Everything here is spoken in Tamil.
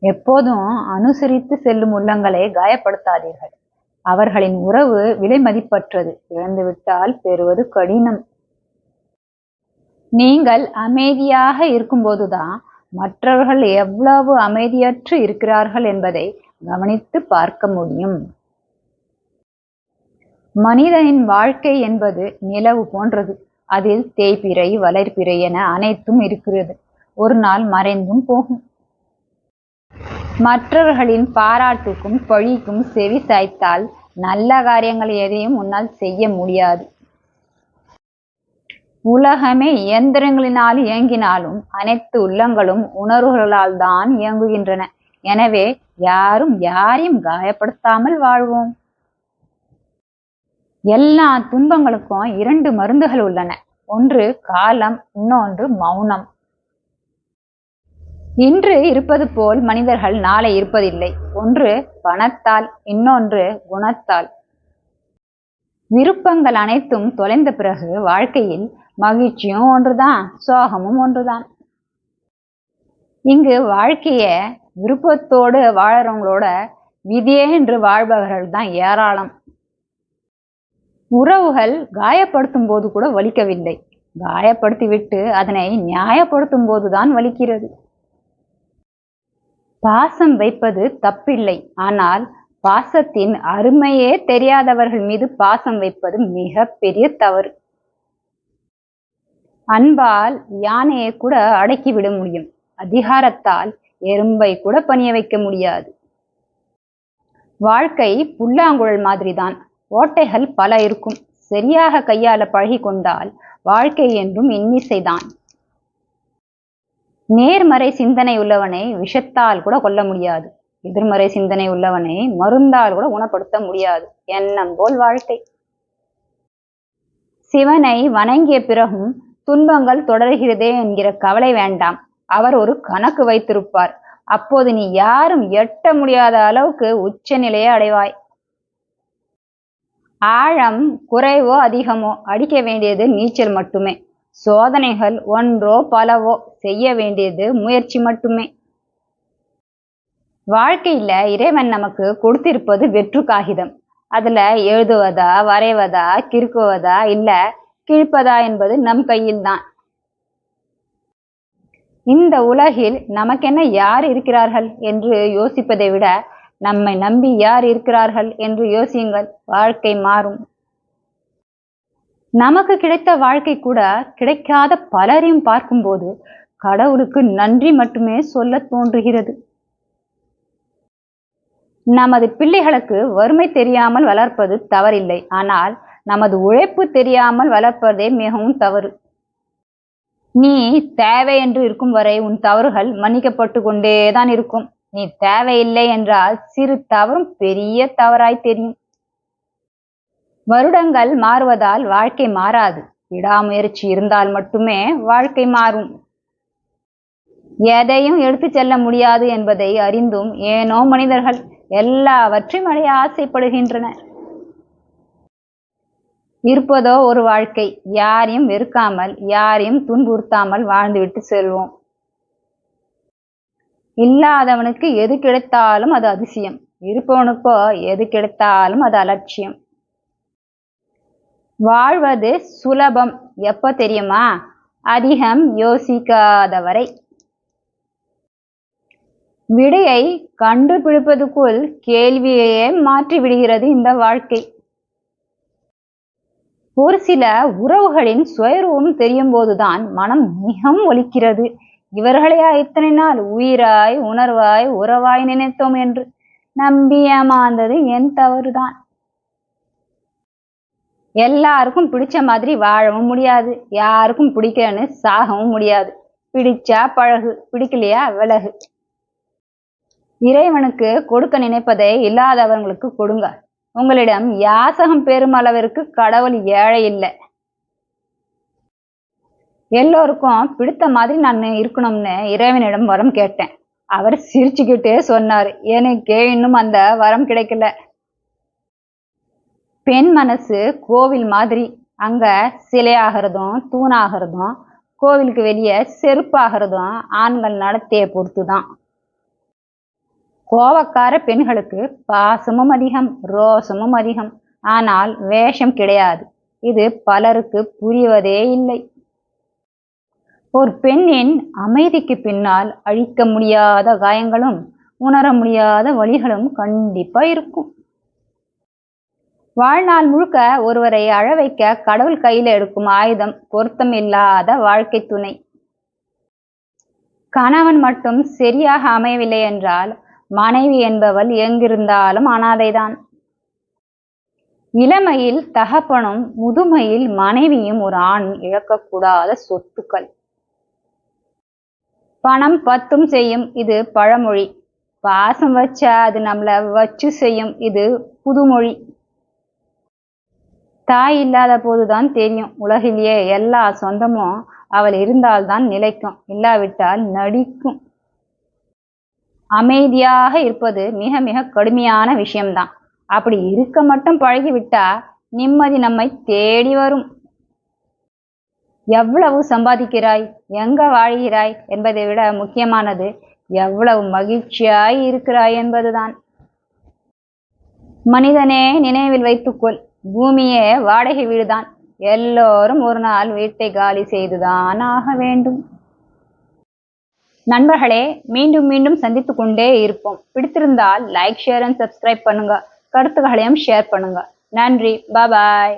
எப்போதும் அனுசரித்து செல்லும் உள்ளங்களை காயப்படுத்தாதீர்கள். அவர்களின் உறவு விலைமதிப்பற்றது. இழந்துவிட்டால் பெறுவது கடினம். நீங்கள் அமைதியாக இருக்கும்போதுதான் மற்றவர்கள் எவ்வளவு அமைதியற்று இருக்கிறார்கள் என்பதை கவனித்து பார்க்க முடியும். மனிதனின் வாழ்க்கை என்பது நிலவு போன்றது. அதில் தேய்பிறை, வளர்பிறை என அனைத்தும் இருக்கிறது. ஒரு நாள் மறைந்தும் போகும். மற்றவர்களின் பாராட்டுக்கும் பழிக்கும் செவி சாய்த்தால் நல்ல காரியங்கள் எதையும் உன்னால் செய்ய முடியாது. உலகமே இயந்திரங்களினால் இயங்கினாலும் அனைத்து உள்ளங்களும் உணர்வுகளால் தான் இயங்குகின்றன. எனவே யாரும் யாரையும் காயப்படுத்தாமல் வாழ்வோம். எல்லா துன்பங்களுக்கும் 2 மருந்துகள் உள்ளன. ஒன்று காலம், இன்னொன்று மௌனம். இன்று இருப்பது போல் மனிதர்கள் நாளை இருப்பதில்லை. ஒன்று பணத்தால், இன்னொன்று குணத்தால். விருப்பங்கள் அனைத்தும் தொலைந்த பிறகு வாழ்க்கையில் மகிழ்ச்சியும் ஒன்றுதான், சோகமும் ஒன்றுதான். இங்கு வாழ்க்கைய விருப்பத்தோடு வாழறவங்களோட விதியே என்று வாழ்பவர்கள் தான் ஏராளம். உறவுகள் காயப்படுத்தும் போது கூட வலிக்கவில்லை. காயப்படுத்திவிட்டு அதனை நியாயப்படுத்தும் போதுதான் வலிக்கிறது. பாசம் வைப்பது தப்பில்லை. ஆனால் பாசத்தின் அருமையே தெரியாதவர்கள் மீது பாசம் வைப்பது மிக பெரிய தவறு. அன்பால் யானையை கூட அடக்கிவிட முடியும். அதிகாரத்தால் எறும்பை கூட பணிய வைக்க முடியாது. வாழ்க்கை புல்லாங்குழல் மாதிரிதான். ஓட்டைகள் பல இருக்கும். சரியாக கையாள பழகி கொண்டால் வாழ்க்கை என்றும் இன்னிசைதான். நேர்மறை சிந்தனை உள்ளவனை விஷத்தால் கூட கொல்ல முடியாது. எதிர்மறை சிந்தனை உள்ளவனை மருந்தால் கூட குணப்படுத்த முடியாது. எண்ணம் போல் வாழ்க்கை. சிவனை வணங்கிய பிறகும் துன்பங்கள் தொடர்கிறதே என்கிற கவலை வேண்டாம். அவர் ஒரு கணக்கு வைத்திருப்பார். அப்போது நீ யாரும் எட்ட முடியாத அளவுக்கு உச்ச நிலையை அடைவாய். ஆழம் குறைவோ அதிகமோ அடிக்க வேண்டியது நீச்சல் மட்டுமே. சோதனைகள் ஒன்றோ பலவோ செய்ய வேண்டியது முயற்சி மட்டுமே. வாழ்க்கையில இறைவன் நமக்கு கொடுத்திருப்பது வெற்று காகிதம். அதுல எழுதுவதா, வரைவதா, கிறுக்குவதா இல்ல கிழிப்பதா என்பது நம் கையில் தான். இந்த உலகில் நமக்கென்ன யார் இருக்கிறார்கள் என்று யோசிப்பதை விட நம்மை நம்பி யார் இருக்கிறார்கள் என்று யோசியுங்கள். வாழ்க்கை மாறும். நமக்கு கிடைத்த வாழ்க்கை கூட கிடைக்காத பலரையும் பார்க்கும்போது கடவுளுக்கு நன்றி மட்டுமே சொல்ல தோன்றுகிறது. நமது பிள்ளைகளுக்கு வறுமை தெரியாமல் வளர்ப்பது தவறில்லை. ஆனால் நமது உழைப்பு தெரியாமல் வளர்ப்பதே மிகவும் தவறு. நீ தேவை என்று இருக்கும் வரை உன் தவறுகள் மன்னிக்கப்பட்டு கொண்டேதான் இருக்கும். நீ தேவையில்லை என்றால் சிறு தவறும் பெரிய தவறாய் தெரியும். வருடங்கள் மாறுவதால் வாழ்க்கை மாறாது. விடாமுயற்சி இருந்தால் மட்டுமே வாழ்க்கை மாறும். எதையும் எடுத்து செல்ல முடியாது என்பதை அறிந்தும் ஏனோ மனிதர்கள் எல்லாவற்றையும் அடைய ஆசைப்படுகின்றனர். இருப்பதோ ஒரு வாழ்க்கை. யாரையும் வெறுக்காமல், யாரையும் துன்புறுத்தாமல் வாழ்ந்துவிட்டு செல்வோம். இல்லாதவனுக்கு எது கிடைத்தாலும் அது அதிசயம். இருப்பவனுக்கோ எது கிடைத்தாலும் அது அலட்சியம். வாழ்வது சுலபம் எப்ப தெரியுமா? அதிகம் யோசிக்காதவரை. விடையை கண்டுபிடிப்பதுக்குள் கேள்வியையே மாற்றி விடுகிறது இந்த வாழ்க்கை. ஒரு சில உறவுகளின் சுயரூபம் தெரியும் போதுதான் மனம் மிகவும் ஒலிக்கிறது. இவர்களையா இத்தனை நாள் உயிராய் உணர்வாய் உறவாய் நினைத்தோம் என்று நம்பி ஏமாந்தது என் தவறுதான். எல்லாருக்கும் பிடிச்ச மாதிரி வாழவும் முடியாது. யாருக்கும் பிடிக்கலன்னு சாகவும் முடியாது. பிடிச்சா பழகு, பிடிக்கலையா விலகு. இறைவனுக்கு கொடுக்க நினைப்பதை இல்லாதவர்களுக்கு கொடுங்க. உங்களிடம் யாசகம் பெறும் அளவிற்கு கடவுள் ஏழை இல்லை. எல்லோருக்கும் பிடித்த மாதிரி நான் இருக்கணும்னு இறைவனிடம் வரம் கேட்டேன். அவர் சிரிச்சுக்கிட்டே சொன்னார், எனக்கே இன்னும் அந்த வரம் கிடைக்கல. பெண் மனசு கோவில் மாதிரி. அங்க சிலையாகிறதும் தூணாகிறதும் கோவிலுக்கு வெளியே செருப்பாகிறதும் ஆண்கள் நடத்தையை பொறுத்துதான். கோபக்கார பெண்களுக்கு பாசமும் அதிகம், ரோசமும் அதிகம். ஆனால் வேஷம் கிடையாது. இது பலருக்கு புரிவதே இல்லை. ஒரு பெண்ணின் அமைதிக்கு பின்னால் அழிக்க முடியாத காயங்களும் உணர முடியாத வலிகளும் கண்டிப்பா இருக்கும். வாழ்நாள் முழுக்க ஒருவரை அழ வைக்க கடவுள் கையில் எடுக்கும் ஆயுதம் பொருத்தம் இல்லாத வாழ்க்கை துணை. கணவன் மட்டும் சரியாக அமையவில்லை என்றால் மனைவி என்பவள் எங்கிருந்தாலும் அனாதைதான். இளமையில் தகப்பனும் முதுமையில் மனைவியும் ஒரு ஆண் இழக்கக்கூடாத சொத்துக்கள். பணம் பத்தும் செய்யும், இது பழமொழி. பாசம் வச்சா அது நம்மள வச்சு செய்யும், இது புதுமொழி. தாய் இல்லாத போதுதான் தெரியும் உலகிலேயே எல்லா சொந்தமும் அவள் இருந்தால்தான் நிலைக்கும், இல்லாவிட்டால் நடிக்கும். அமைதியாக இருப்பது மிக மிக கடுமையான விஷயம்தான். அப்படி இருக்க மட்டும் பழகிவிட்டா நிம்மதி நம்மை தேடி வரும். எவ்வளவு சம்பாதிக்கிறாய், எங்க வாழ்கிறாய் என்பதை விட முக்கியமானது எவ்வளவு மகிழ்ச்சியாய் இருக்கிறாய் என்பதுதான். மனிதனே, நினைவில் வைத்துக்கொள், பூமியே வாடகை வீடுதான். எல்லோரும் ஒரு நாள் வீட்டை காலி செய்துதான் ஆக வேண்டும். நண்பர்களே, மீண்டும் மீண்டும் சந்தித்து கொண்டே இருப்போம். பிடித்திருந்தால் லைக், ஷேர் அண்ட் சப்ஸ்கிரைப் பண்ணுங்க. கருத்துக்களையும் ஷேர் பண்ணுங்க. நன்றி. பாய்.